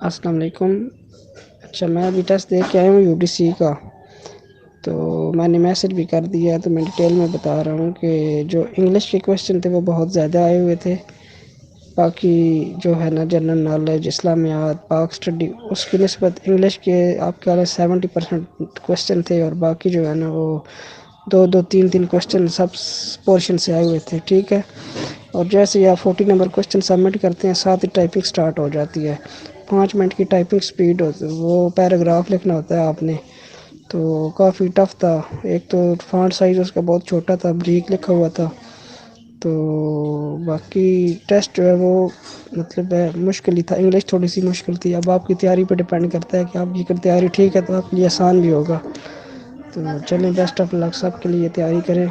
अस्सलाम वालेकुम। अच्छा, मैं अभी टेस्ट दे के आया हूँ यूडीसी का। तो मैंने मैसेज भी कर दिया है, तो मैं डिटेल में बता रहा हूँ कि जो इंग्लिश के क्वेश्चन थे वो बहुत ज़्यादा आए हुए थे। बाकी जो है ना, जनरल नॉलेज, इस्लामियात, पाक स्टडी, उसकी निस्बत इंग्लिश के आपके वाले 70% क्वेश्चन थे, और बाकी जो है ना वो दो दो तीन तीन क्वेश्चन सब पोर्शन से आए हुए थे। ठीक है। और जैसे ही आप 40 नंबर क्वेश्चन सबमिट करते हैं, साथ ही टाइपिंग स्टार्ट हो जाती है। 5 मिनट की टाइपिंग स्पीड होती है, वो पैराग्राफ लिखना होता है आपने। तो काफ़ी टफ था। एक तो फॉन्ट साइज़ उसका बहुत छोटा था, ब्रीक लिखा हुआ था। तो बाकी टेस्ट जो है वो मतलब मुश्किल ही था। इंग्लिश थोड़ी सी मुश्किल थी। अब आपकी तैयारी पर डिपेंड करता है कि आपकी अगर तैयारी ठीक है तो आपके लिए आसान भी होगा। तो चलें, बेस्ट ऑफ लक, सब के लिए तैयारी करें।